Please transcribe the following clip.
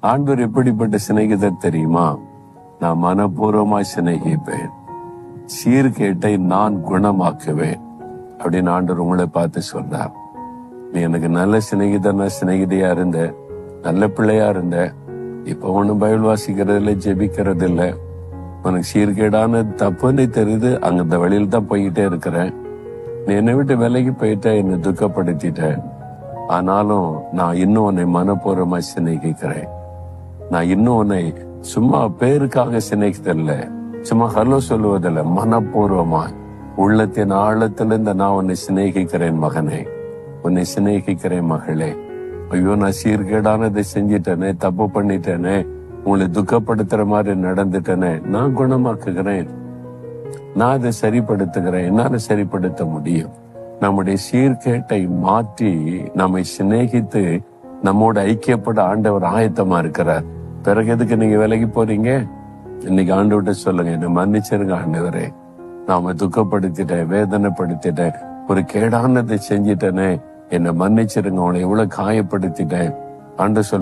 ஆண்டவர் எப்படிப்பட்ட சிநேகிதர் தெரியுமா? நான் மனப்பூர்வமாய் சிநேகிப்பேன், சீர்கேட்டை நான் குணமாக்குவேன் அப்படின்னு ஆண்டவர் உங்களை பார்த்து சொல்றார். நீ எனக்கு நல்ல சிநேகிதியா இருந்த, நல்ல பிள்ளையா இருந்த, இப்ப ஒண்ணும் பைபிள் வாசிக்கிறது இல்லை, ஜெபிக்கிறது இல்லை, உனக்கு சீர்கேடான தப்புன்னு தெரியுது, அங்க இந்த வழியில தான் போய்கிட்டே இருக்கிறேன், நீ என்னை விட்டு விலகி போயிட்ட, என்னை துக்கப்படுத்திட்ட, ஆனாலும் நான் இன்னும் உன்னை மனப்பூர்வமா சிநேகிக்கிறேன். நான் இன்னும் உன்னை சும்மா பேருக்காக சிநேகித்தல்ல, சும்மா ஹலோ சொல்லுவதில்ல, மனப்பூர்வமா உள்ளத்தின் ஆழத்திலிருந்து நான் உன்னை சிநேகிக்கிறேன் மகனே, உன்னை சிநேகிக்கிறேன் மகளே. ஐயோ, நான் சீர்கேடானதை செஞ்சிட்டேனே, தப்பு பண்ணிட்டேனே, உங்களை துக்கப்படுத்துற மாதிரி நடந்துட்டேனே, நான் குணமாக்குகிறேன், நான் அதை சரிப்படுத்துகிறேன், என்னால சரிப்படுத்த முடியும். நம்முடைய சீர்கேட்டை மாற்றி நம்மை சிநேகித்து நம்மோட ஐக்கியப்பட ஆண்டவர் ஆயத்தமா இருக்கிறார். பிறகு எதுக்கு நீங்க விலகி போறீங்க? இன்னைக்கு ஆண்டவர்கிட்ட சொல்லுங்க, என்னை மன்னிச்சிருங்க ஆண்டவரே, நாம துக்கப்படுத்திட்டேன், வேதனைப்படுத்திட்டேன், ஒரு கேடானதை செஞ்சிட்டேனே, என்னை மன்னிச்சிருங்க, உங்களை எவ்வளவு காயப்படுத்திட்டேன். ஆண்டு சொல்ல